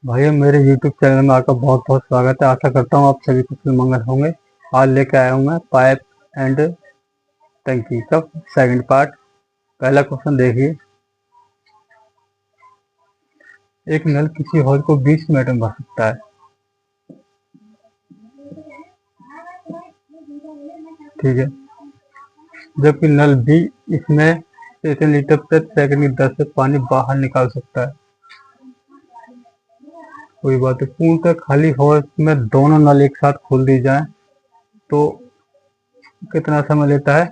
भाइयों, मेरे YouTube channel में आपका बहुत बहुत स्वागत है। आशा करता हूँ आप सभी कुशल मंगल होंगे। आज लेके आया हूँ मैं पाइप एंड टंकी का सेकंड पार्ट। पहला क्वेश्चन देखिए। एक नल किसी हॉल को 20 मिनट में भर सकता है। ठीक है, जबकि नल भी इसमें से इतने लीटर प्रति सेकंड की दर से पानी बाहर निकाल सकता है। कोई बात है। पूर्णतः खाली हॉल में दोनों नल एक साथ खोल दी जाए तो कितना समय लेता है?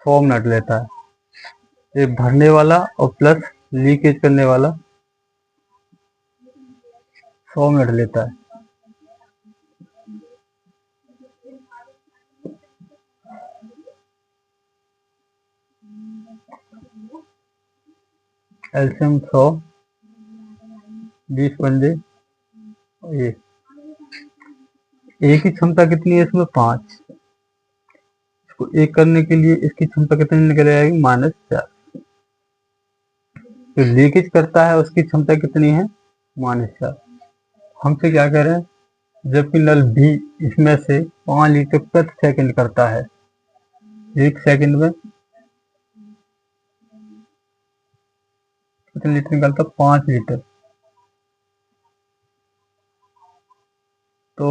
100 मिनट लेता है। एक भरने वाला और प्लस लीकेज करने वाला 100 मिनट लेता है। एल्शियम 100, 20 पंजे। ये एक की क्षमता कितनी है इसमें? 5। इसको एक करने के लिए इसकी क्षमता कितनी निकल आएगी? -4। जो लीकेज करता है उसकी क्षमता कितनी है? -4। हमसे क्या कह रहे हैं? जबकि नल भी इसमें से 5 लीटर प्रति सेकंड करता है। एक सेकंड में कितने लीटर निकलता है? 5 लीटर। तो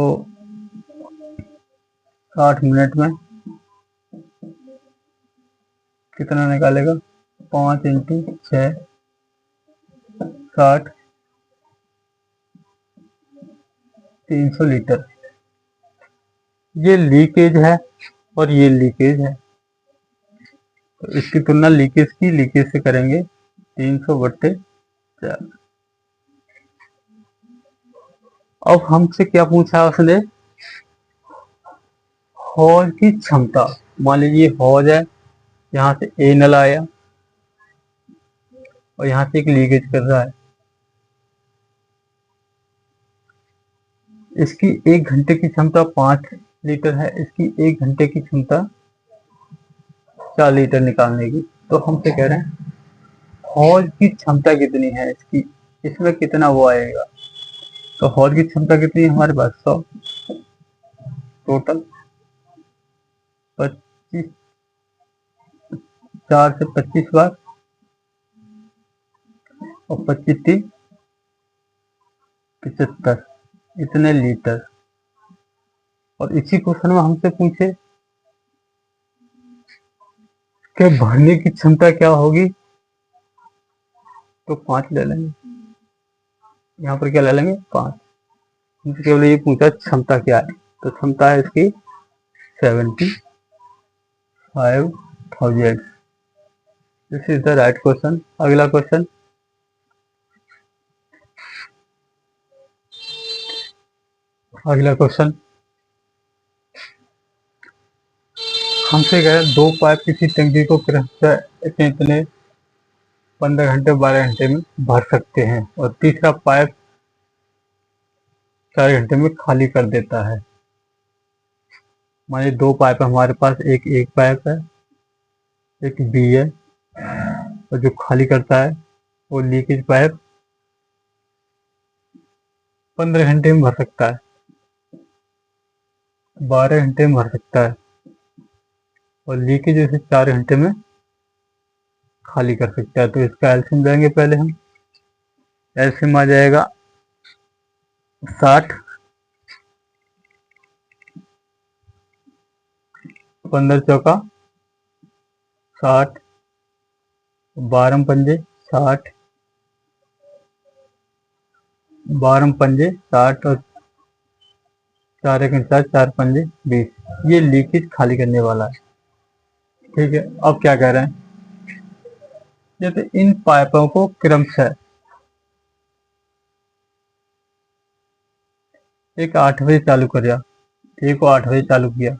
60 मिनट में कितना निकालेगा? 5 इंटू 6, 60, 300 लीटर। ये लीकेज है और ये लीकेज है, तो इसकी तुलना लीकेज से करेंगे। 300/4। अब हमसे क्या पूछा उसने? हॉल की क्षमता। मान लीजिए हॉल है, यहाँ से ए नल आया और यहाँ से एक लीकेज कर रहा है। इसकी 1 घंटे की क्षमता 5 लीटर है, इसकी 1 घंटे की क्षमता 4 लीटर निकालने की। तो हमसे कह रहे हैं हॉल की क्षमता कितनी है इसकी, इसमें कितना वो आएगा। तो हॉल की क्षमता कितनी है हमारे पास? 100। टोटल 25, 4 से 25 बार और 25 75, इतने लीटर। और इसी क्वेश्चन में हमसे पूछे कि भरने की क्षमता क्या होगी, तो 5 ले लेंगे। यहाँ पर क्या ले लेंगे? 5। हमसे केवल ये पूछा क्षमता क्या है, तो क्षमता है इसकी 75,000। This is the right question. अगला क्वेश्चन। हमसे कह 2 पाइप किसी टंकी को क्रमशः इतने 15 घंटे 12 घंटे में भर सकते हैं और तीसरा पाइप 4 घंटे में खाली कर देता है। मानिए 2 पाइप है हमारे पास, एक पाइप है, एक बी है, और जो खाली करता है वो लीकेज पाइप 15 घंटे में भर सकता है, 12 घंटे में भर सकता है, और लीकेज उसे 4 घंटे में खाली कर सकता है। तो इसका एल्शियम लेंगे पहले हम। एल्शियम आ जाएगा 60, 15 चौका 60, 12 पंजे 60, 12 पंजे 60 और 4 एक 4 पंजे 20। ये लीकेज खाली करने वाला है। ठीक है, अब क्या कह रहे हैं? जैसे इन पाइपों को क्रमशः एक 8 बजे चालू किया, एक को 8 बजे चालू किया,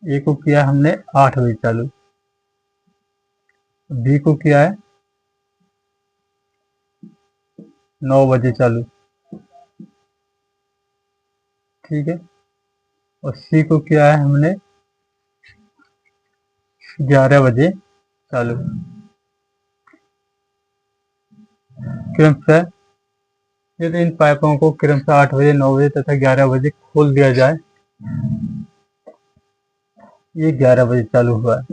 ए को किया हमने 8 बजे चालू, बी को किया है 9 बजे चालू। ठीक है, और सी को किया है हमने 11 बजे चालू। क्रमशः यदि इन पाइपों को क्रमशः 8 बजे, 9 बजे तथा 11 बजे खोल दिया जाए, ये 11 बजे चालू हुआ है,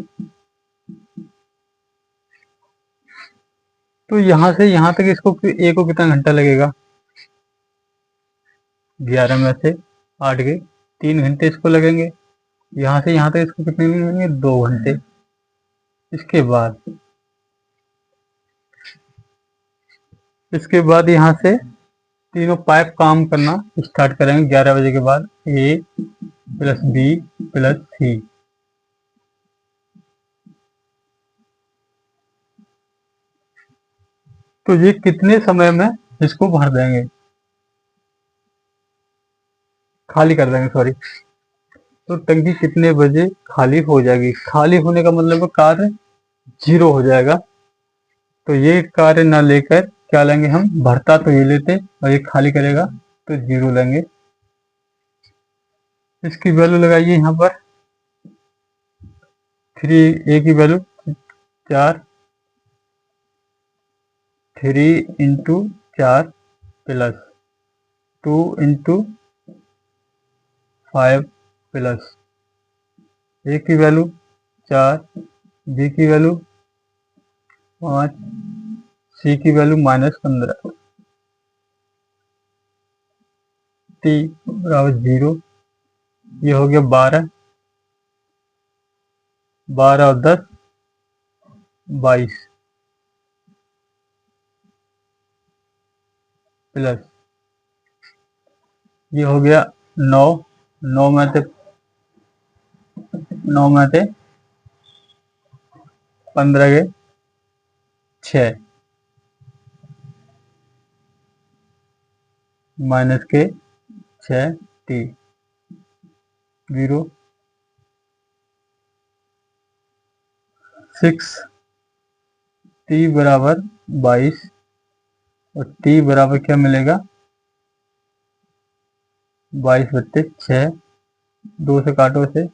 तो यहाँ से यहाँ तक इसको ए को कितना घंटा लगेगा? 11 में से 8 के 3 घंटे इसको लगेंगे। यहाँ से यहाँ तक इसको कितने लगेंगे? 2 घंटे। इसके बाद यहाँ से तीनों पाइप काम करना स्टार्ट करेंगे 11 बजे के बाद। ए प्लस बी प्लस सी। तो ये कितने समय में इसको भर देंगे, खाली कर देंगे, सॉरी। तो टंकी कितने बजे खाली हो जाएगी? खाली होने का मतलब कार्य 0 हो जाएगा। तो ये कार्य ना लेकर क्या लेंगे हम? भरता तो ये लेते और ये खाली करेगा तो 0 लेंगे। इसकी वैल्यू लगाइए यहाँ पर। 3 ए की value 4, 3 into 4 plus 2 into 5 plus A की वैल्यू 4, बी की वैल्यू 5, सी की वैल्यू -15, टी बराबर 0। ये हो गया 12, 12 और 10 22 प्लस ये हो गया 9, 9 में से 15 के 6 माइनस के 6 टी 0, 6 टी बराबर 22 और टी बराबर क्या मिलेगा? 22/6, 2 से काटो से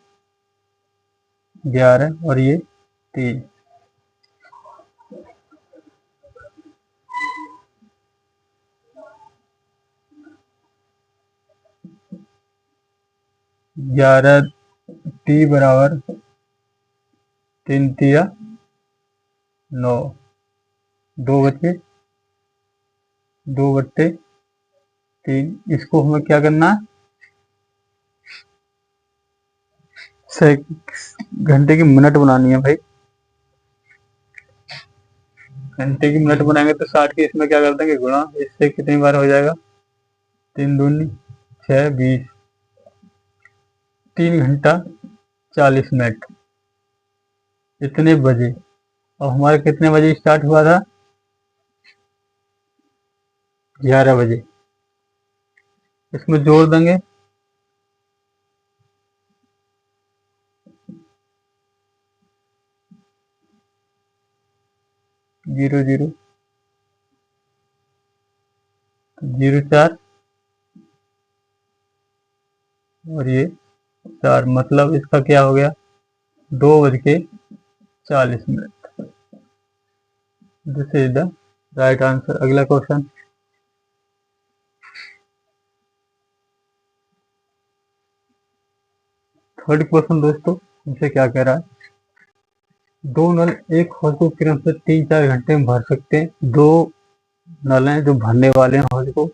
11 और ये 3। 11 टी बराबर 3 तिया 9, 2/3। इसको हमें क्या करना है? घंटे की मिनट बनानी है भाई। घंटे की मिनट बनाएंगे तो 60 की इसमें क्या कर देंगे? गुणा। इससे कितनी बार हो जाएगा? 3 दूनी 6, 20, 3 घंटा 40 मिनट। इतने बजे। और हमारे कितने बजे स्टार्ट हुआ था? 11 बजे। इसमें जोड़ देंगे 0 0 0 4 और ये 4, मतलब इसका क्या हो गया? 2:40। This is the right answer. अगला क्वेश्चन। थर्ड क्वेश्चन दोस्तों हमसे क्या कह रहा है? 2 नल एक हौज को क्रम से 3-4 घंटे में भर सकते हैं। 2 नल हैं जो भरने वाले हैं हौज को,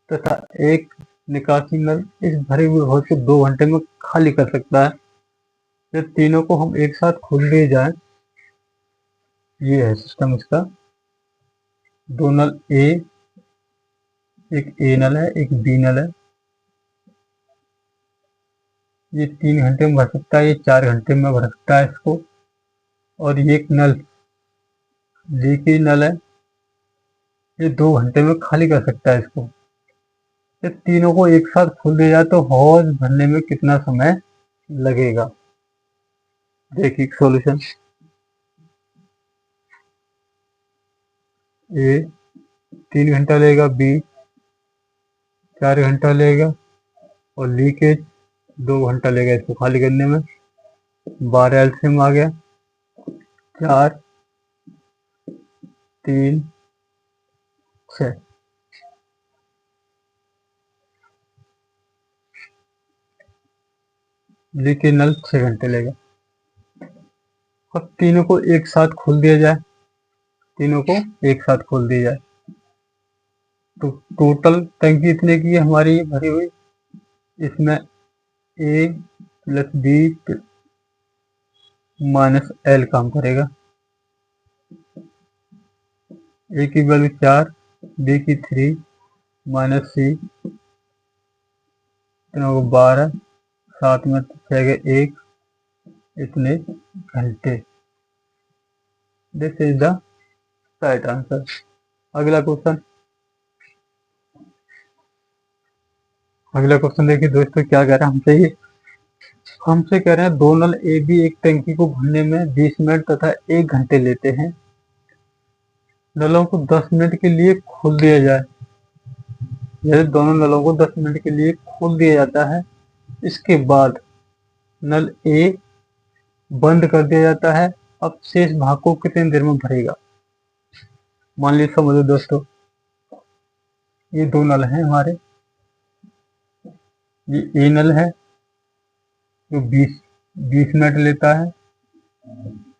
तथा एक निकासी नल इस भरे हुए हौज को 2 घंटे में खाली कर सकता है। जब तीनों को हम एक साथ खोल दिए जाए, ये है सिस्टम इसका। 2 नल ए, एक ए नल है, एक बी नल है। ये 3 घंटे में भर सकता है, ये 4 घंटे में भर सकता है इसको। और ये एक नल लीकेज नल है, ये 2 घंटे में खाली कर सकता है इसको। ये तीनों को एक साथ खोल दिया जाए तो हौज भरने में कितना समय लगेगा? देखिए सॉल्यूशन। ए 3 घंटा लेगा, बी 4 घंटा लेगा और लीकेज 2 घंटा लेगा इसको खाली करने में। 12 एलसीएम आ गया, 4 3 6। देखिए नल 6 घंटे लेगा। अब तीनों को एक साथ खोल दिया जाए, तीनों को एक साथ खोल दिया जाए तो टोटल टंकी इतने की है हमारी भरी हुई। इसमें ए प्लस बी माइनस एल काम करेगा। ए की वैल्यू 4, बी की 3 माइनस सी, तीनों को 12, 7 में 6 के 1, इतने घंटे। This is the right answer. अगला क्वेश्चन, अगला क्वेश्चन देखिए दोस्तों क्या कह रहा है हमसे। ये हमसे कह रहे हैं दो नल ए बी एक टंकी को भरने में 20 मिनट तथा 1 घंटे लेते हैं। नलों को 10 मिनट के लिए खोल दिया जाए। यदि दोनों नलों को 10 मिनट के लिए खोल दिया जाता है, इसके बाद नल ए बंद कर दिया जाता है, अब शेष भाग को कितनी देर में भरेगा। मान लीजिए समझो दोस्तों, ये दो नल हैं हमारे, ये ए नल है जो 20 मिनट लेता है,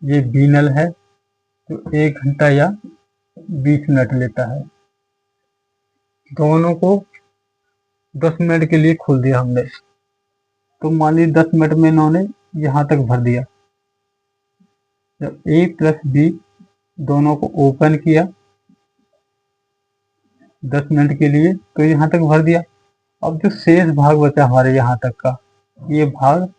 ये बी नल है जो 1 घंटा या 20 मिनट लेता है। दोनों को 10 मिनट के लिए खोल दिया हमने, तो मान लीजिए 10 मिनट में इन्होंने यहाँ तक भर दिया। जब ए प्लस बी दोनों को ओपन किया 10 मिनट के लिए, तो यहाँ तक भर दिया। अब जो शेष भाग बचा हमारे यहाँ तक का, ये भाग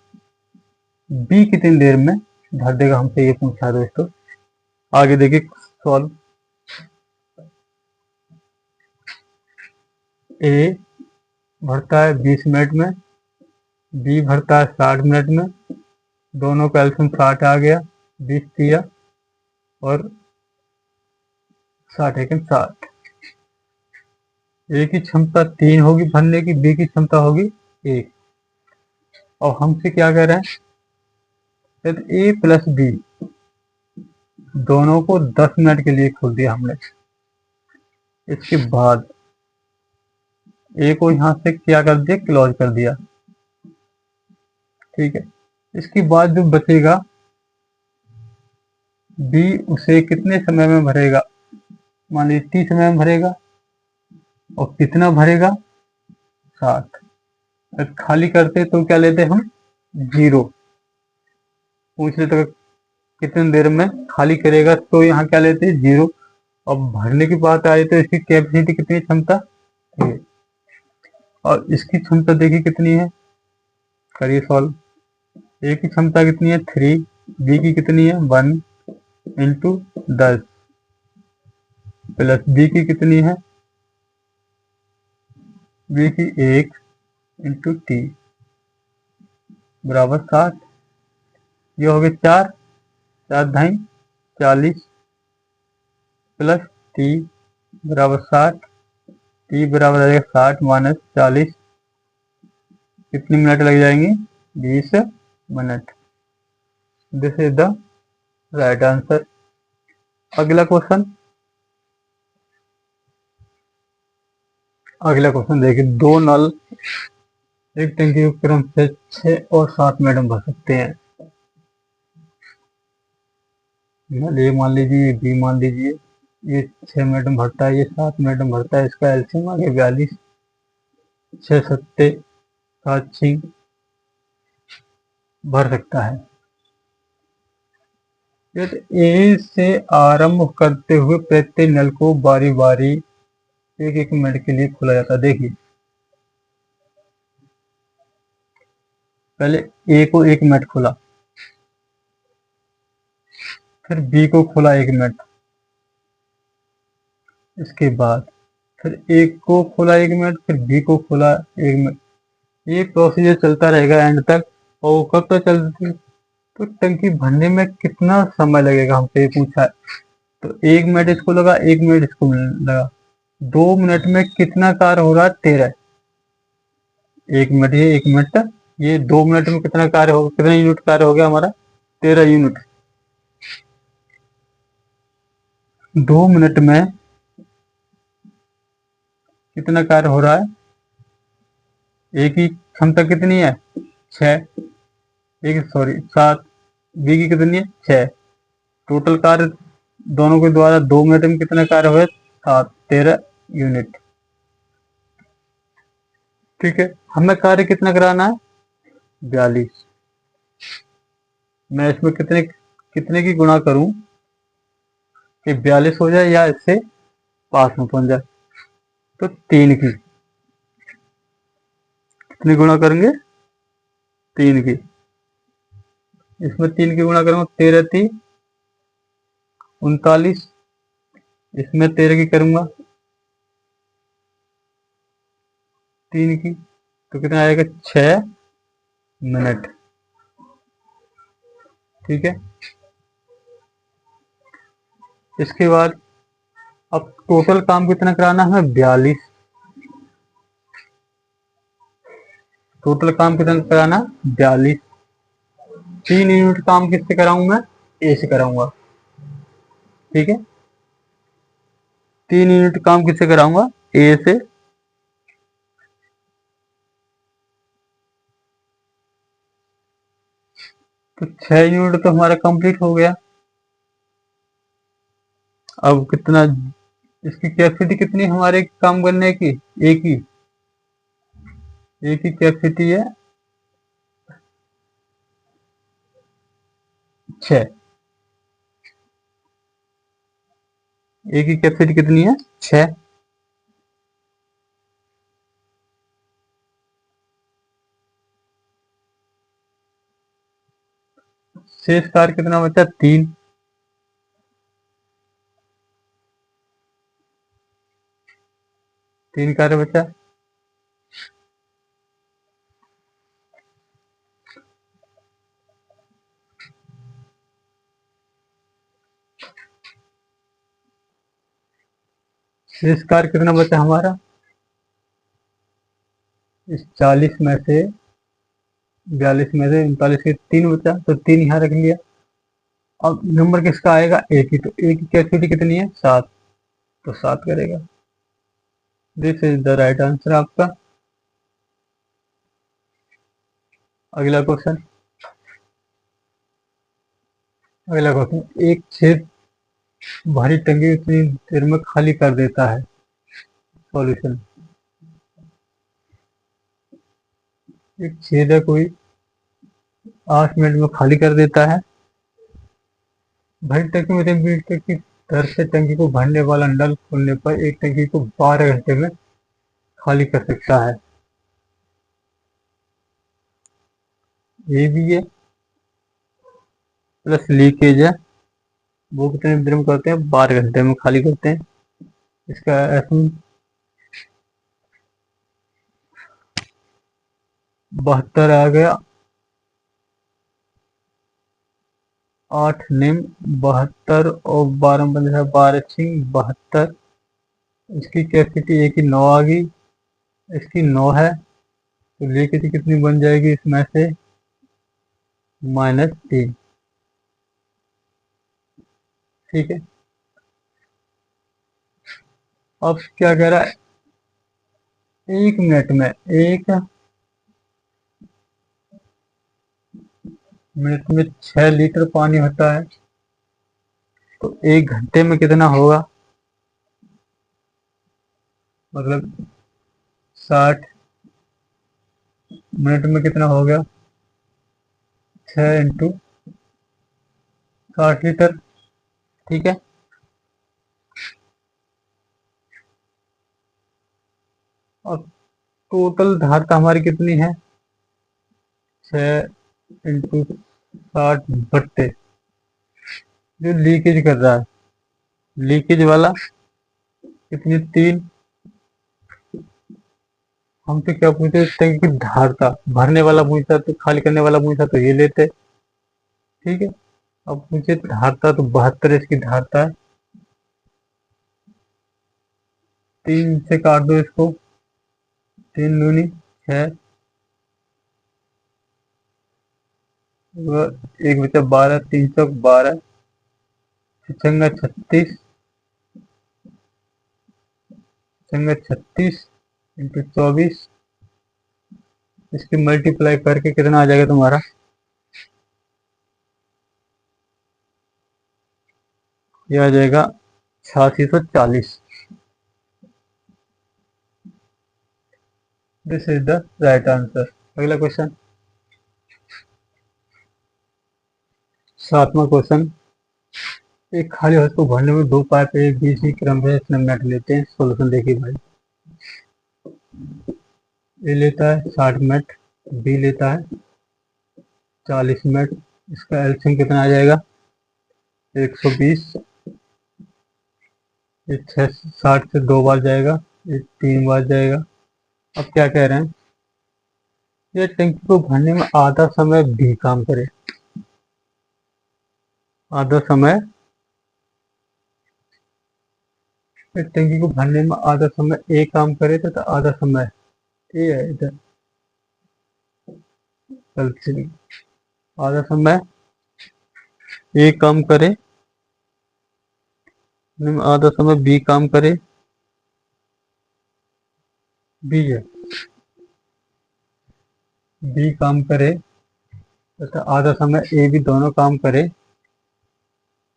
बी कितनी देर में भर देगा, हमसे ये पूछा है दोस्तों। आगे देखिए सॉल्व। ए भरता है 20 मिनट में, बी भरता है 60 मिनट में, दोनों का एल्सियम 60 आ गया, 20 दिया और 60 एकम 60। ए की क्षमता 3 होगी भरने की, बी की क्षमता होगी 1। और हमसे क्या कह रहे हैं, यदि ए प्लस बी दोनों को 10 मिनट के लिए खोल दिया हमने, इसके बाद ए को यहां से क्या कर दिया, क्लोज कर दिया, ठीक है। इसके बाद जो बचेगा बी, उसे कितने समय में भरेगा, मान लीजिए 30 समय में भरेगा। और कितना भरेगा, 60। खाली करते तो क्या लेते हम, 0। पूछ ले तो कितनी देर में खाली करेगा, तो यहाँ क्या लेते हैं, 0। अब भरने की बात आई तो इसकी कैपेसिटी कितनी, क्षमता है, और इसकी क्षमता देखिए कितनी है, करिए सॉल्व। ए की क्षमता कितनी है, 3, बी की कितनी है, 1 इंटू 10 प्लस बी की कितनी है, बी की 1 इंटू टी बराबर 60। ये हो गए 4, 4 ढाई 40 प्लस टी बराबर 60, टी बराबर आ जाएगा 60 माइनस 40, कितनी मिनट लग जाएंगे, 20 minute. This is the right answer. अगला क्वेश्चन, अगला क्वेश्चन देखिए, दो नल एक टंकी को क्रम से 6 और 7 मिनट में भर सकते हैं। नल ए मान लीजिए, ये बी मान लीजिए, ये 6 मिनट में भरता है, ये 7 मिनट में भरता है। इसका एलसीएम आ गया 42, 6 सत्ते 7 भर सकता है। ए से आरंभ करते हुए प्रत्येक नल को बारी बारी 1-1 मिनट के लिए खोला जाता है। देखिए पहले ए को 1 मिनट खोला, फिर बी को खोला 1 मिनट, इसके बाद फिर ए को खोला 1 मिनट, फिर बी को खोला 1 मिनट। ये प्रोसीजर चलता रहेगा एंड तक। और वो कब तक चलती, तो टंकी भरने में कितना समय लगेगा हमसे ये पूछा है। तो 1 मिनट इसको लगा, 1 मिनट इसको लगा, 2 मिनट में कितना कार्य हो रहा है, 13। 1 मिनट ये, 1 मिनट ये 2 मिनट में कितना कार्य होगा, कितना यूनिट कार्य हो गया हमारा? 13 यूनिट। 2 मिनट में कितना कार्य हो रहा है? ए की क्षमता कितनी है? 6। एक सॉरी 7। बी की कितनी है? 6। टोटल कार्य दोनों के द्वारा 2 मिनट में कितना कार्य हुआ? 7, 13 यूनिट। ठीक है, हमें कार्य कितना कराना है? 42। मैं इसमें कितने कितने की गुणा करूं कि 42 हो जाए या इससे पास में पहुंच जाए? तो 3 की। कितनी गुणा करेंगे? 3 की। इसमें 3 की गुणा करूंगा, 13×3 = 39। इसमें 13 की करूंगा 3 की, तो कितना आएगा? 6 मिनट। ठीक है, इसके बाद अब टोटल काम कितना कराना है? 42। टोटल काम कितना कराना? 42। 3 यूनिट काम किससे कराऊं मैं? ए से कराऊंगा। ठीक है, 3 यूनिट काम किससे कराऊंगा? ए से। तो 6 यूनिट तो हमारा कंप्लीट हो गया। अब कितना इसकी कैपेसिटी कितनी हमारे काम करने की? एक ही कैपेसिटी है 6। एक ही कैपेसिटी कितनी है? 6। शेष कार्य कितना बचा? 3। 3 कार्य बचा। शेष कार्य कितना बचा हमारा? इस 40 में से 42 में से 39 के 3 बचा, तो 3 यहाँ रख लिया। अब नंबर किसका आएगा? एक ही। तो एक की कैपेसिटी कितनी है? 7। तो 7 करेगा। This is the right answer आपका। अगला क्वेश्चन। अगला क्वेश्चन, एक छेद भारी टंकी उतनी देर में खाली कर देता है। सॉल्यूशन। एक छेद है कोई, 8 मिनट में खाली कर देता है। भरी टंकी में 20 लीटर की दर से टंकी को भरने वाला नल खोलने पर एक टंकी को 12 घंटे में खाली कर सकता है। ये भी है, प्लस लीकेज है, वो कितने देर में करते हैं? 12 घंटे में खाली करते हैं। इसका एसएम 72 आ गया। 8 निम 72 और 12 15 12 छिंग 72। इसकी कैपेसिटी एक ही 9 आ गई। इसकी 9 है, तो लीकेज कितनी बन जाएगी इसमें से? -3। ठीक है, अब क्या कह रहा है? 1 मिनट में 6 लीटर पानी होता है, तो 1 घंटे में कितना होगा? मतलब 60 मिनट में कितना हो गया? 6 × 60 लीटर। ठीक है, अब टोटल धारता हमारी कितनी है? 6 × 60 जो लीकेज कर रहा है, लीकेज वाला कितनी? 3। हमसे क्या पूछे? टैंक की धारता। भरने वाला पूछता तो, खाली करने वाला पूछता तो ये लेते। ठीक है, अब पूछे धारता, तो 72 इसकी धारता है। 3 से काट दो इसको, 3 दूनी 6। एक बचा 12, 3 चौक 12, छंगा 36, छंगा 36 इंटू 24, इसकी मल्टीप्लाई करके कितना आ जाएगा तुम्हारा? ये आ जाएगा 8640। This is the right answer. अगला क्वेश्चन, 7वां क्वेश्चन। एक खाली हौज को भरने में 2 पाइप एक बीच ही क्रम में इतने मिनट लेते हैं। सोल्यूशन देखिए भाई, ए लेता है 60 मिनट, बी लेता है 40 मिनट, इसका एलसीएम कितना आ जाएगा? 120। ये 60 से 2 बार जाएगा, ये 3 बार जाएगा। अब क्या कह रहे हैं, ये टंकी को भरने में आधा समय बी काम करे, आधा समय, टंकी को भरने में आधा समय ए काम करे तो आधा समय ए है इधर, आधा समय ए काम करे, आधा समय बी काम करे, बी है, बी काम करे तथा आधा समय ए भी दोनों काम करे,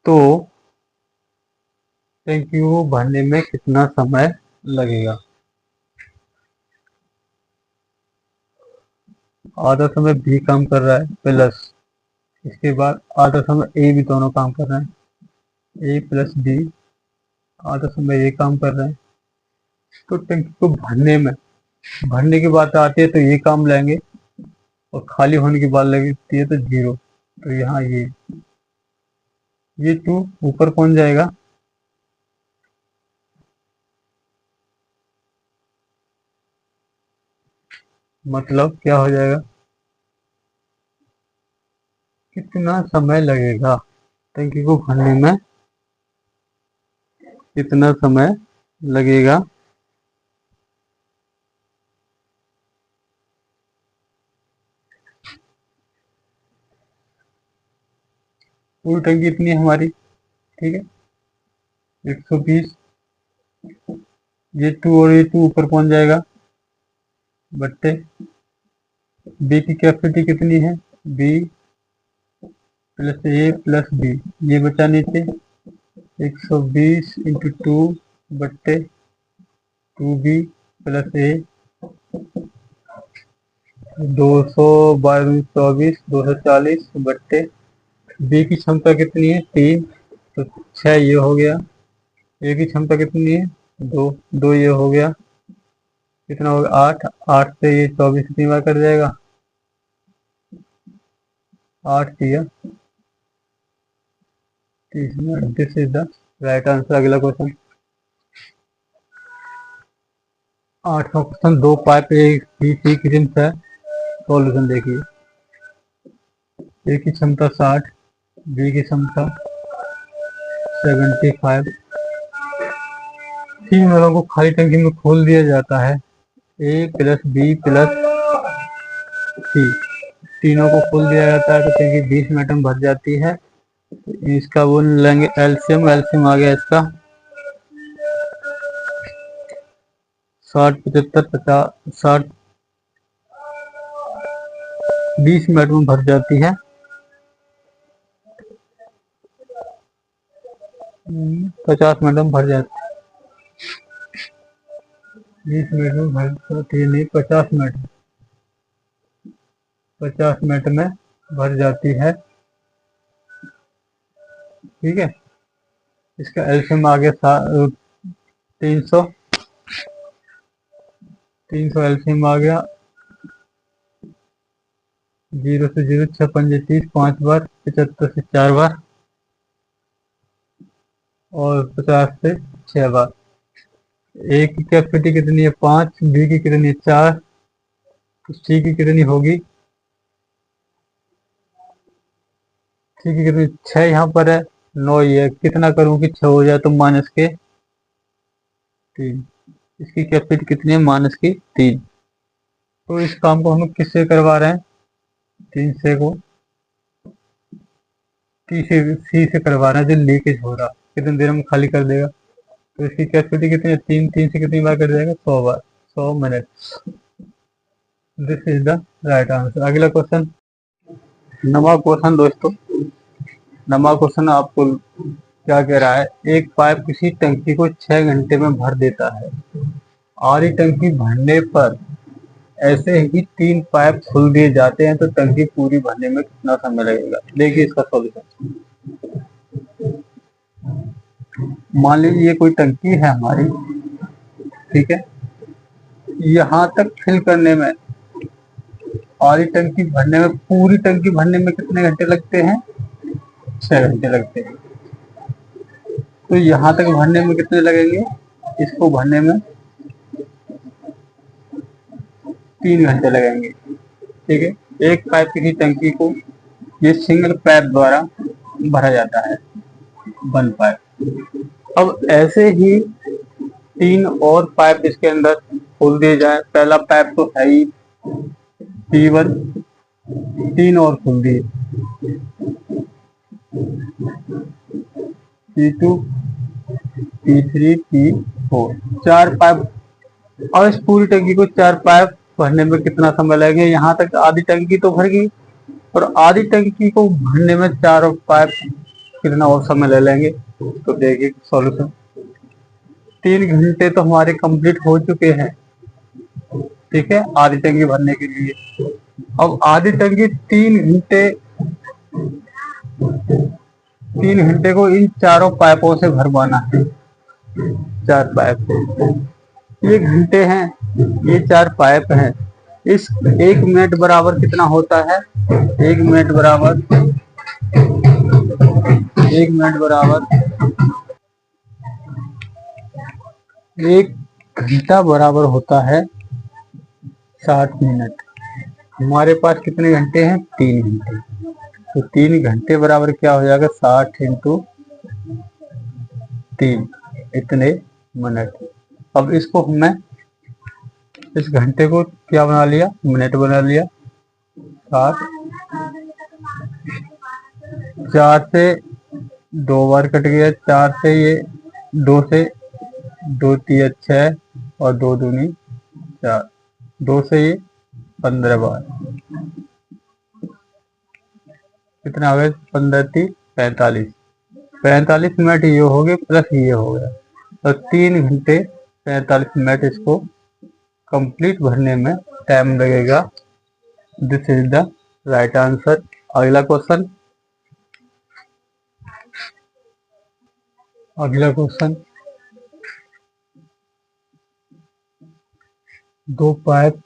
तो टंकी को भरने में कितना समय लगेगा? आधा समय बी काम कर रहा है प्लस, इसके बाद आधा समय ए भी दोनों काम कर रहे हैं, ए प्लस बी, आधा समय ये काम कर रहे हैं। तो टंकी को भरने की बात आती है तो ये काम लेंगे, और खाली होने की बात लगती है तो 0। तो यहाँ ये 2 ऊपर पहुंच जाएगा, मतलब क्या हो जाएगा, कितना समय लगेगा टंकी को भरने में, कितना समय लगेगा? पूरी टंकी इतनी है हमारी, ठीक है, 120, ये 2 और ये 2 ऊपर पहुंच जाएगा, बट्टे बी की कैपेसिटी कितनी है, बी प्लस ए प्लस बी, ये बचा नीचे 120 इंटू 2 बट्टे 2b प्लस ए, 222 240 बट्टे बी की क्षमता कितनी है 3, तो 6 ये हो गया, ए की क्षमता कितनी है 2, 2 ये हो गया, कितना हो गया 8, 8 से ये 24 कितनी बार कट जाएगा, 8 दिया 30 minute. This is the right answer. अगला क्वेश्चन, 8वां क्वेश्चन। 2 पाइप एक बीच एक रिंच है। सॉल्यूशन देखिए, ए की क्षमता 60, बी की क्षमता 75, 3 नलों को खाली टंकी में खोल दिया जाता है, ए प्लस बी प्लस सी, तीनों को खोल दिया जाता है तो टंकी 20 मिनट में भर जाती है। तो इसका वो लेंगे एलसीएम, एलसीएम आ गया इसका 60 75 50 60, 20 मिनट में भर जाती है, 50 मिनट में भर जाती है, 20 मिनट में भर जाती है, नहीं 50 मिनट, 50 मिनट में भर जाती है, ठीक है। इसका एलसीएम आ गया 300, 300 एलसीएम आ गया, 0 से 0 6 5 30 5 बार, 75 से 4 बार और 50 से 6 बार। ए की कैपेसिटी कितनी है 5, बी की कितनी है 4, तो सी की कितनी होगी, सी की कितनी 6 यहाँ पर है, 9 ये कितना करूँ कि 6 हो जाए तो माइनस के 3, इसकी कैपेसिटी कितनी है माइनस की 3। तो इस काम को हम किससे करवा रहे हैं, 3 से को सी से करवा रहे हैं, जो लीकेज हो रहा, कितनी देर में खाली कर देगा। तो इसकी कैपेसिटी कितनी है, तीन से कितनी बार कर जाएगा, 100 बार, 100 minute. This is the right answer. अगला क्वेश्चन, नवा क्वेश्चन दोस्तों। नवा क्वेश्चन आपको क्या कह रहा है, एक पाइप किसी टंकी को 6 घंटे में भर देता है। आधी टंकी भरने पर ऐसे ही 3 पाइप खोल दिए जाते हैं तो टंकी पूरी भरने में कितना समय लगेगा। देखिए इसका सॉल्यूशन। मान लीजिए ये कोई टंकी है हमारी, ठीक है, यहाँ तक फिल करने में, आधी टंकी भरने में, पूरी टंकी भरने में कितने घंटे लगते हैं, 6 घंटे लगते हैं। तो यहाँ तक भरने में कितने लगेंगे, इसको भरने में 3 घंटे लगेंगे, ठीक है। एक पाइप की टंकी को ये सिंगल पाइप द्वारा भरा जाता है, 1 पाइप। अब ऐसे ही 3 और पाइप इसके अंदर खोल दिए जाए। पहला पाइप तो है ही P1, 3 और खोल दिए, P2, P3, P4, 4 पाइप। और इस पूरी टंकी को 4 पाइप भरने में कितना समय लगेगा। यहाँ तक आधी टंकी तो भर गई, और आधी टंकी को भरने में 4 पाइप कितना और समय ले लेंगे। तो देखिए सॉल्यूशन, 3 घंटे तो हमारे कंप्लीट हो चुके हैं, ठीक है, आधी टंकी भरने के लिए। अब आधी टंकी 3 घंटे को इन चारों पाइपों से भरवाना है, 4 पाइप, ये घंटे हैं, ये 4 पाइप हैं। इस 1 मिनट बराबर कितना होता है, 1 मिनट बराबर 1 घंटा बराबर होता है 60 मिनट। हमारे पास कितने घंटे हैं, 3 घंटे। तो 3 घंटे बराबर क्या हो जाएगा, 60 इंटू 3, इतने मिनट। अब इसको हमने इस घंटे को क्या बना लिया, मिनट बना लिया। 60, 4 से 2 बार कट गया, 4 से ये 2 से 2 3 6 और 2 दूनी 4, 2 से ये 15 बार, कितना हो गया, 15 3 45, 45 मिनट ये हो गए प्लस ये हो गया। तो 3 घंटे 45 मिनट इसको कंप्लीट भरने में टाइम लगेगा। This is the right answer. अगला क्वेश्चन, दो पाइप,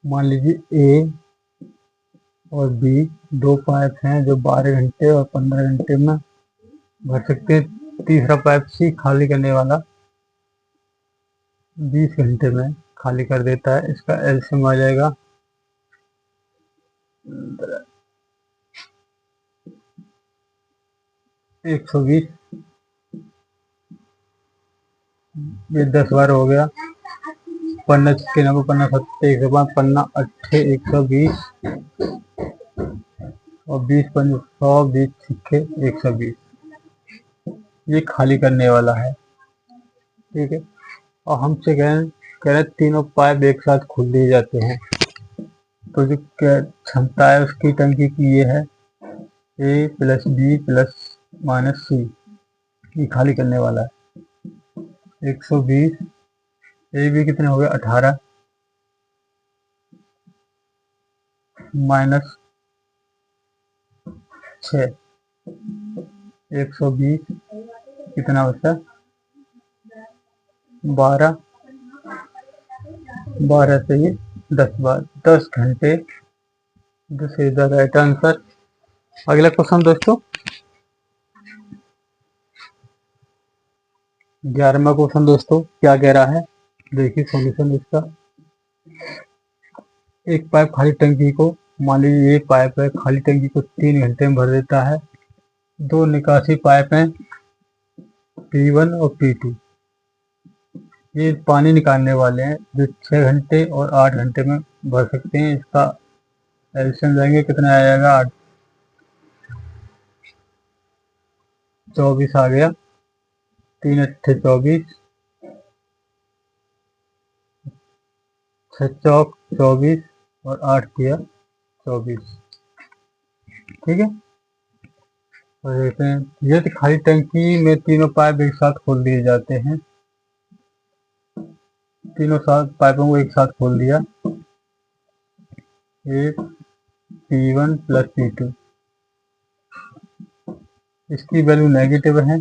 मान लीजिए ए और बी, 2 पाइप हैं जो 12 घंटे और 15 घंटे में भर सकते हैं। तीसरा पाइप सी खाली करने वाला 20 घंटे में खाली कर देता है। इसका एलसीएम आ जाएगा 120, ये 10 बार हो गया। 15 6 90, 15 7 105, 15 8 120 और 20 5 100, 20 6 120, ये खाली करने वाला है, ठीक है। और हमसे कह रहे हैं तीनों पाइप एक साथ खोल दिए जाते हैं। तो जो क्षमता है उसकी टंकी की ये है ए प्लस बी प्लस माइनस सी, ये खाली करने वाला है। 120, ए बी कितने हो गए, 18 माइनस 6, 120, कितना बचा, 12, 12 से ये 10 बार, 10 घंटे। This is the right answer. अगला क्वेश्चन दोस्तों, 11वां क्वेश्चन दोस्तों क्या कह रहा है, देखिए सॉल्यूशन इसका। एक पाइप खाली टंकी को, मान लीजिए ये पाइप है, खाली टंकी को 3 घंटे में भर देता है। 2 निकासी पाइप हैं P1 और P2, ये पानी निकालने वाले हैं जो 6 घंटे और 8 घंटे में भर सकते हैं। इसका एलसीएम लेंगे, कितना आ जाएगा, 24 आ गया, 3 अट्ठे 24, 6 चौक 24 और 8 किया 24। ठीक है, और देखते हैं यदि खाली टंकी में तीनों पाइप एक साथ खोल दिए जाते हैं, तीनों साथ पाइपों को एक साथ खोल दिया, एक P1 प्लस P2, इसकी वैल्यू नेगेटिव है,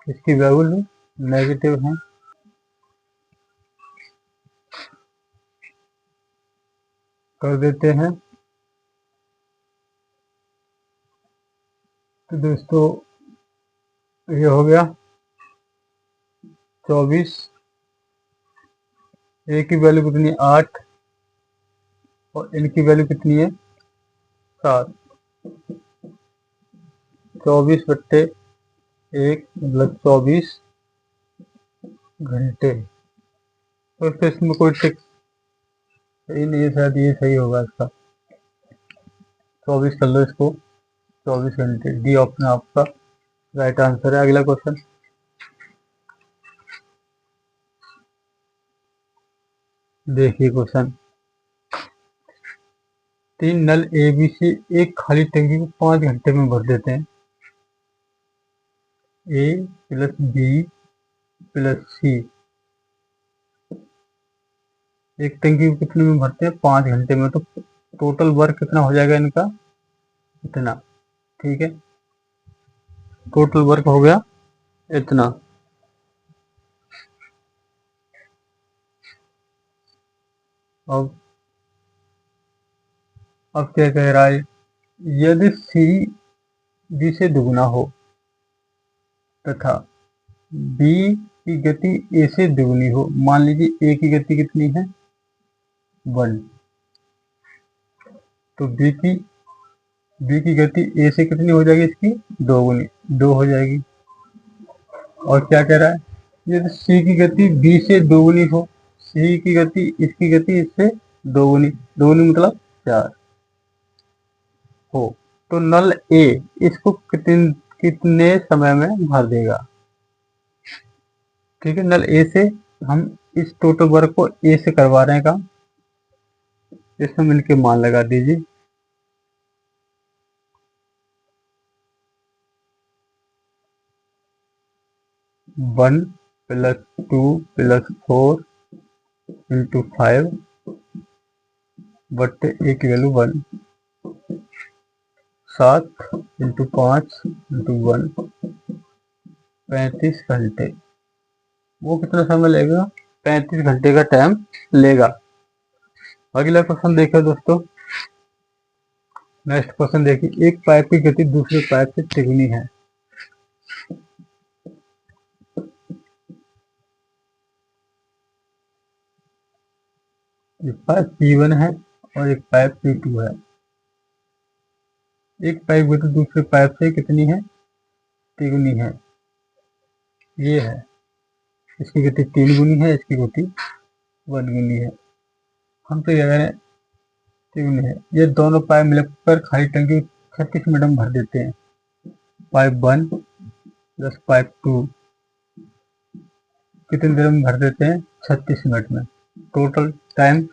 इसकी वैल्यू नेगेटिव है, कर देते हैं। तो दोस्तों ये हो गया 24, ए की वैल्यू कितनी है 8 और इनकी वैल्यू कितनी है 7, 24 बट्टे 1 मतलब 24 घंटे। तो इसके इसमें कोई टिक सही नहीं है, शायद ये सही होगा इसका, 24 कर लो इसको, 24 घंटे, डी ऑप्शन आपका राइट आंसर है। अगला क्वेश्चन, देखिए question, 3 null A B C एक खाली टंकी को 5 घंटे में भर देते हैं। ए प्लस बी प्लस सी एक टंकी को कितने में भरते हैं 5 घंटे में, तो टोटल वर्क कितना हो जाएगा इनका इतना। ठीक है, टोटल वर्क हो गया इतना। अब क्या कह रहा है, यदि सी बी से दुगना हो तथा बी की गति ए से दुगनी हो, मान लीजिए ए की गति कितनी है 1, तो बी की गति ए से कितनी हो जाएगी, इसकी दोगुनी 2 हो जाएगी। और क्या कह रहा है, यदि सी की गति बी से दोगुनी हो, सी की गति इसकी गति इससे दोगुनी, दोगुनी मतलब 4 हो, तो नल ए इसको कितने समय में भर देगा। ठीक है, नल ए से हम इस टोटल वर्क को ए से करवा रहे हैं काम, इसमें मिलके मान लगा दीजिए। वन प्लस 2 प्लस 4 इंटू 5 बट्टे ए की वैल्यू 1, 7 इंटू 5 इंटू 1, 35 घंटे। वो कितना समय लेगा, 35 घंटे का टाइम लेगा। अगला क्वेश्चन देखिए दोस्तों, नेक्स्ट क्वेश्चन देखिए, एक पाइप की गति दूसरे पाइप से तिगुनी है। एक पाइप P1 है और एक पाइप P2 है। एक पाइप गति दूसरे पाइप से कितनी है, तिगुनी है। ये है, इसकी गति 3 गुनी है, इसकी गति 1 गुनी है। हम तो क्या करें, तिगुनी है। ये दोनों पाइप मिलकर खाली टंकी 36 मिनट में भर देते हैं। पाइप 1 प्लस पाइप 2 कितनी देर में भर देते हैं, 36 मिनट में। टोटल टाइम,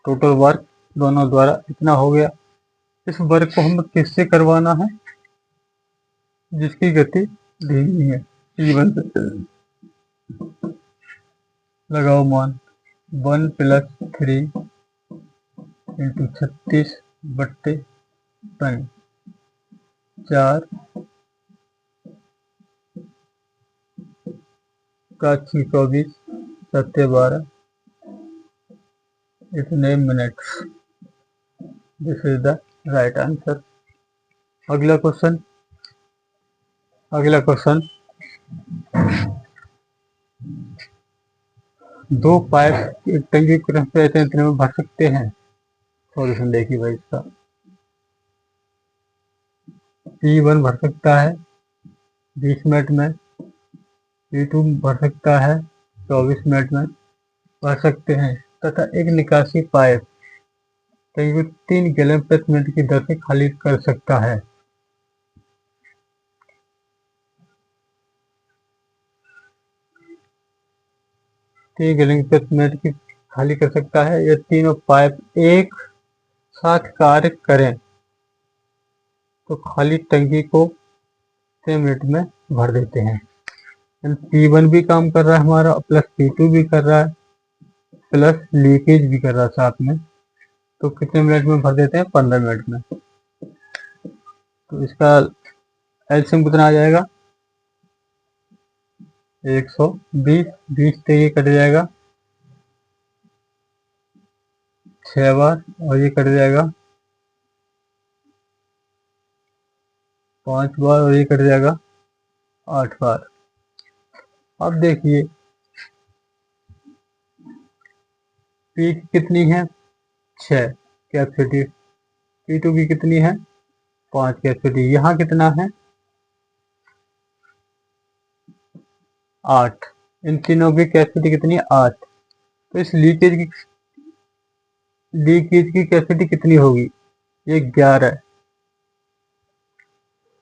टोटल वर्क दोनों द्वारा इतना हो गया। इस वर्क को हमें किससे करवाना है, जिसकी गति धीमी है, P1 से। लगाओ मान, 1 प्लस 3 इंटू 36 बट्टे 4 का 24 7 12 इतने minute. This is the right answer. अगला क्वेश्चन, दो पाइप एक टंकी की तरफ से इतने में भर सकते हैं। सॉल्यूशन देखिए भाई, इसका P1 भर सकता है 20 मिनट में, P2 भर सकता है 24 मिनट में भर सकते हैं, तथा एक निकासी पाइप टैंकी को 3 गैलन प्रति मिनट की दर से खाली कर सकता है। 3 गैलन प्रति मिनट की खाली कर सकता है। यह तीनों पाइप एक साथ कार्य करें तो खाली टंकी को 6 मिनट में भर देते हैं। P1 भी काम कर रहा है हमारा, प्लस P2 भी कर रहा है, प्लस लीकेज भी कर रहा है साथ में। तो कितने मिनट में भर देते हैं? 15 मिनट में। तो इसका एलसीएम कितना आ जाएगा? 120, 20 से ये कट जाएगा 6 बार, और ये कट जाएगा 5 बार, और ये कट जाएगा 8 बार। अब देखिए पी की कितनी है? 6 कैपेसिटी। P2 की कितनी है? 5 कैपेसिटी। यहाँ कितना है? 8। इन तीनों की कैपेसिटी कितनी है? 8। तो इस लीकेज की कैपेसिटी कितनी होगी? ये 11।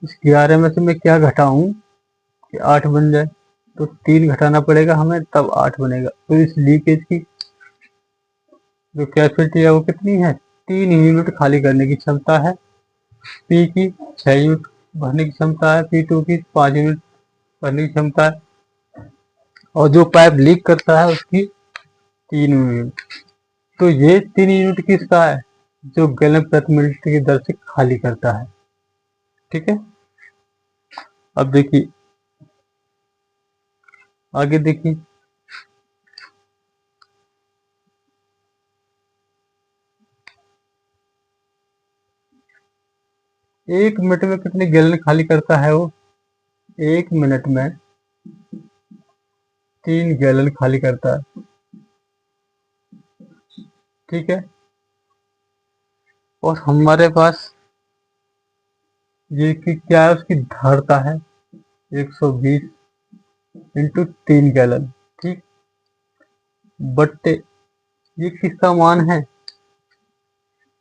इस 11 में से मैं क्या घटाऊं कि 8 बन जाए? तो 3 घटाना पड़ेगा हमें, तब 8 बनेगा। तो इस लीकेज की जो कैपेसिटी है वो कितनी है? 3 यूनिट खाली करने की क्षमता है। P की 6 यूनिट भरने की क्षमता है, P2 की 5 यूनिट भरने की क्षमता है, और जो पाइप लीक करता है उसकी 3 यूनिट। तो ये 3 यूनिट किसका है? जो गैलन प्रति मिनट की दर से खाली करता है। ठीक है, अब देखिए आगे देखिए। एक मिनट में कितने गैलन खाली करता है वो? 1 मिनट में 3 गैलन खाली करता है। ठीक है, और हमारे पास ये कि क्या है? उसकी धारता है 120 इंटू 3 गैलन। ठीक, बट ये किसका मान है?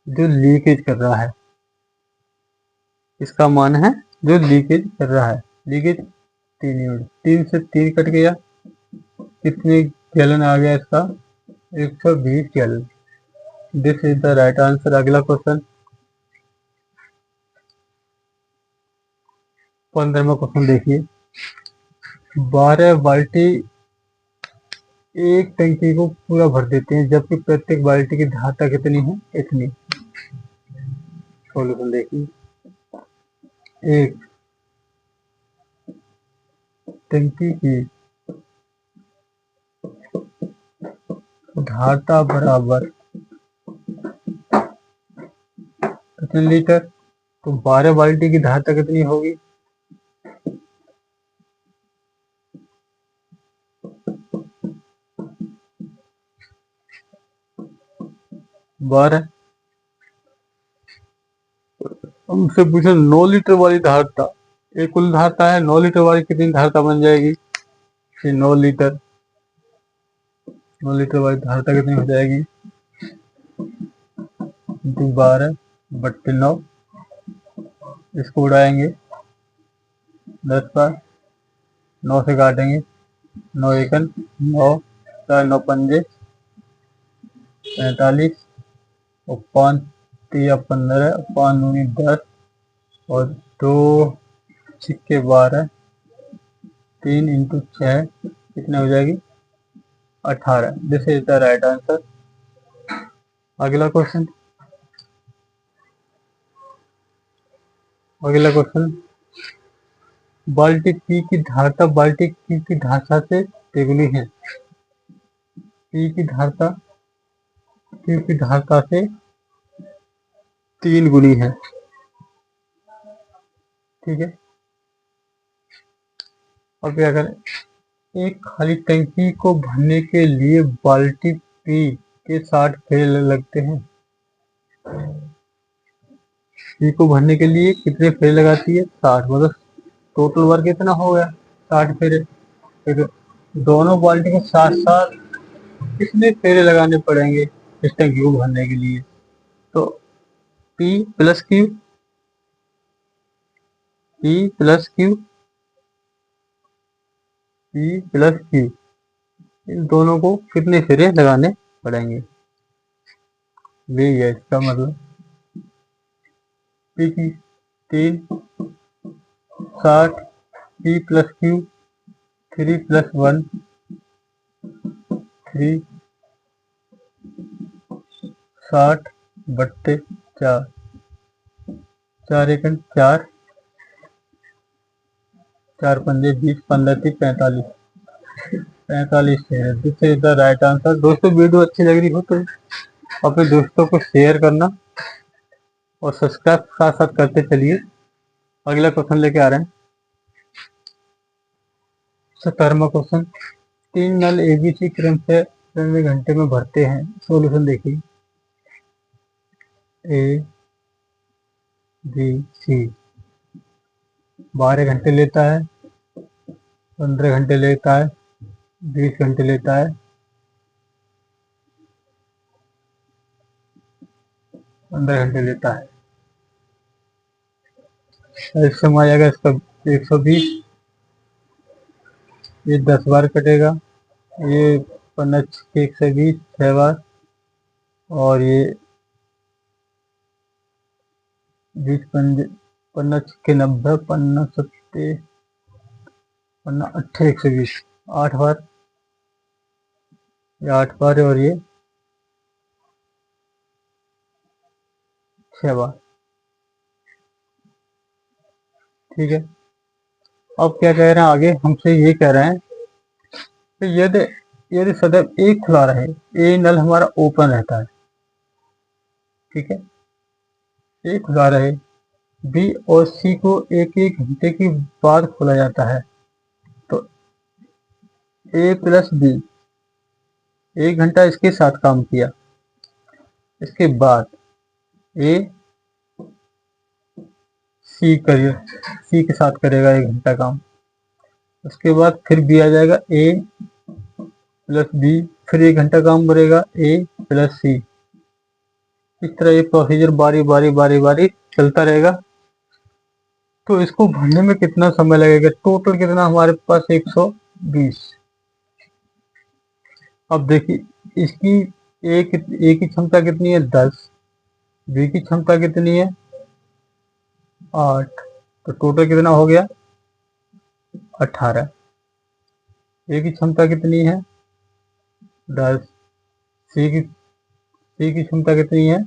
जो लीकेज कर रहा है, इसका मान है जो लीकेज कर रहा है। लीकेज 3 यूनिट, 3 से 3 कट गया, कितने गैलन आ गया इसका? 120 gallon. This is the right answer. अगला क्वेश्चन 15वां क्वेश्चन देखिए। 12 बाल्टी एक टंकी को पूरा भर देते हैं, जबकि प्रत्येक बाल्टी की धारता कितनी है? इतनी। सॉल्यूशन देखिए। एक टंकी की धारता बराबर कितने लीटर? तो 12 बाल्टी की धारता कितनी होगी? 12। हमसे पूछे 9 लीटर वाली धारता, एक कुल धारता है 9 लीटर वाली, कितनी धारता बन जाएगी? 9 लीटर। 9 लीटर वाली धारता कितनी हो जाएगी? 12 बट्टे 9, इसको उड़ाएंगे 10 बार, 9 से काटेंगे, 9 एकन 9, 4 9 पंजे 45, और 5 3 15, 5 दूनी 10, और 2 छिक्के 12, 3 इंटू 6 कितने हो जाएगी? 18। This is the right answer. अगला क्वेश्चन बाल्टी पी की धारता बाल्टी पी की धारता से तिगुनी है। पी की धारता क्यू की धारता से 3 गुनी है। ठीक है, अब क्या करें? एक खाली टंकी को भरने के लिए बाल्टी पी के 60 फेरे लगते हैं। पी को भरने के लिए कितने फेरे लगाती है? 60। मतलब टोटल वर्क कितना हो गया? 60 फेरे। फिर दोनों बाल्टी को साथ साथ कितने फेरे लगाने पड़ेंगे इस टंकी को भरने के लिए? तो P plus Q, P plus Q, P plus Q, इन दोनों को कितने फेरे लगाने पड़ेंगे, यही है इसका मतलब। P की 3, 60, P प्लस Q 3 प्लस 1 3, 60 बट्टे 4, 4 एकड़ 4, 4 पंजे 20, 15 30 45, 45 है। This is the right answer. दोस्तों वीडियो अच्छी लग रही हो तो अपने दोस्तों को शेयर करना और सब्सक्राइब साथ साथ करते चलिए। अगला क्वेश्चन लेके आ रहे हैं 17वां क्वेश्चन। 3 नल एबीसी क्रम से घंटे में भरते हैं। सॉल्यूशन देखिए, ए बी सी 12 घंटे लेता है, 15 घंटे लेता है, 20 घंटे लेता है, 15 घंटे लेता है। इस समय आएगा इसका 120, ये 10 बार कटेगा, ये 15 के 120 6 बार, और ये 20 15 के 90, 15 सत्ते 15 अट्ठे 120 8 बार, ये 8 बार है, और ये 6 बार। ठीक है, अब क्या कह रहे हैं आगे, हमसे ये कह रहे हैं कि यदि यदि सदैव एक खुला रहे, ए नल हमारा ओपन रहता है, ठीक है, ए खुला रहे, बी और सी को एक एक घंटे के बाद खोला जाता है, तो ए प्लस बी 1 घंटा इसके साथ काम किया, इसके बाद ए सी के साथ करेगा 1 घंटा काम, उसके बाद फिर बी आ जाएगा, ए प्लस बी फिर 1 घंटा काम करेगा, ए प्लस सी। इस तरह ये प्रोसीजर बारी बारी बारी बारी चलता रहेगा। तो इसको भरने में कितना समय लगेगा, टोटल कितना हमारे पास 120। अब देखिए इसकी ए की क्षमता कितनी है 10, बी की क्षमता कितनी है 8, तो टोटल कितना हो गया 18। ए की क्षमता कितनी है 10, सी की क्षमता कितनी है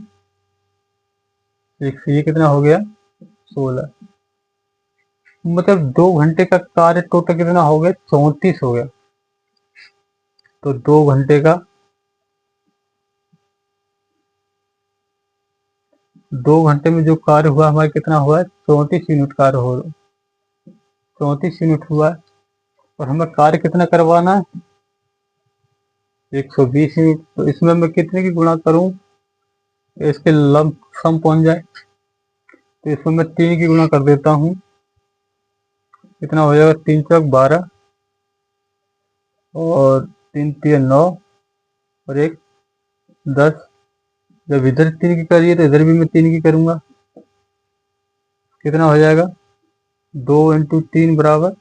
6, ये कितना हो गया 16। मतलब 2 घंटे का कार्य टोटल कितना हो गया 34 हो गया। तो 2 घंटे का 2 घंटे में जो कार्य हुआ हमारा कितना हुआ 34 यूनिट कार्य हो 34 यूनिट हुआ, और हमें कार्य कितना करवाना है 120 यूनिट। तो इसमें मैं कितने की गुणा करूं इसके लंब सम पहुंच जाए, तो इसमें मैं 3 की गुणा कर देता हूं, कितना हो जाएगा 3 चौक 12, और 3 3 9, और 1 10। जब इधर 3 की करिए तो इधर भी मैं 3 की करूंगा, कितना हो जाएगा 2 × 3 बराबर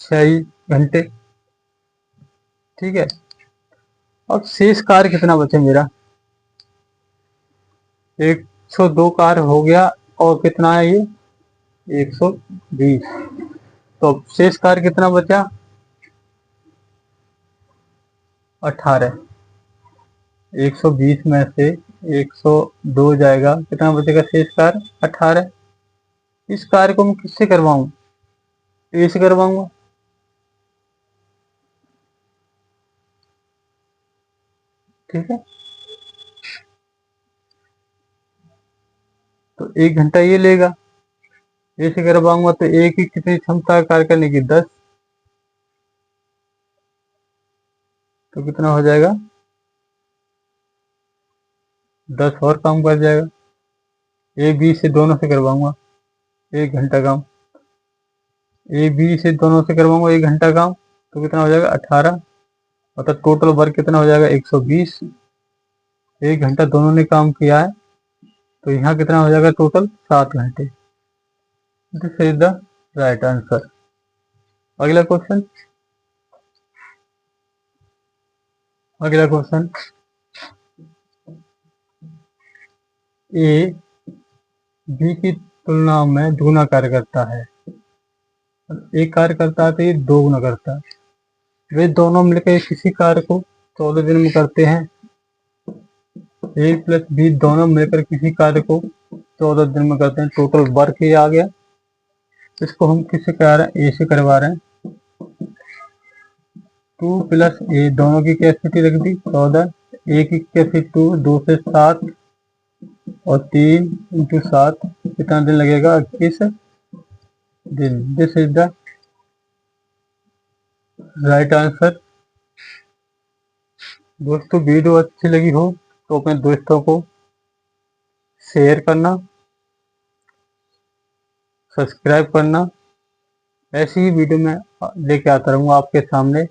6 घंटे। ठीक है, अब शेष कार्य कितना बचे मेरा 102 कार्य हो गया, और कितना है ये 120। तो अब शेष कार्य कितना बचा 18। 120 में से 102 जाएगा, कितना बचेगा शेष कार्य 18। इस कार्य को मैं किससे करवाऊं, ए से करवाऊंगा। ठीक है, तो 1 घंटा ये लेगा, ए से करवाऊंगा तो ए की कितनी क्षमता कार्य करने की 10, तो कितना हो जाएगा 10 और काम कर जाएगा। ए बी से दोनों से करवाऊंगा 1 घंटा काम, ए बी से दोनों से करवाऊंगा 1 घंटा काम, तो कितना हो जाएगा 18। मतलब टोटल वर्क कितना हो जाएगा 120। 1 घंटा दोनों ने काम किया है, तो यहाँ कितना हो जाएगा टोटल 7 घंटे। This is the right answer. अगला क्वेश्चन, ए बी की तुलना में दुगुना कार्य करता है। एक कार्य करता है तो ये 2 गुना करता है। वे दोनों मिलकर किसी कार्य को 14 दिन में करते हैं। ए प्लस बी दोनों मिलकर किसी कार्य को 14 दिन में करते हैं। टोटल वर्क ये आ गया। इसको हम किससे करा रहे हैं? ए से करवा रहे हैं। 2 प्लस ए, दोनों की कैपेसिटी रख दी 14, ए की कैपेसिटी 2 से 7 और 3 इंटू 7 कितना दिन लगेगा? 21 दिन। This is the right answer. दोस्तों वीडियो अच्छी लगी हो तो अपने दोस्तों को शेयर करना, सब्सक्राइब करना। ऐसी ही वीडियो मैं लेके आता रहूँगा आपके सामने।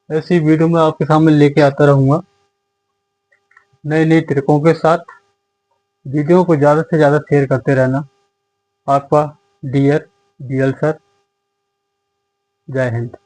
ऐसी वीडियो मैं आपके सामने लेके आता रहूँगा नए नए ट्रिकों के साथ। वीडियो को ज़्यादा से ज़्यादा शेयर करते रहना। आपका डियर DL सर। जय हिंद।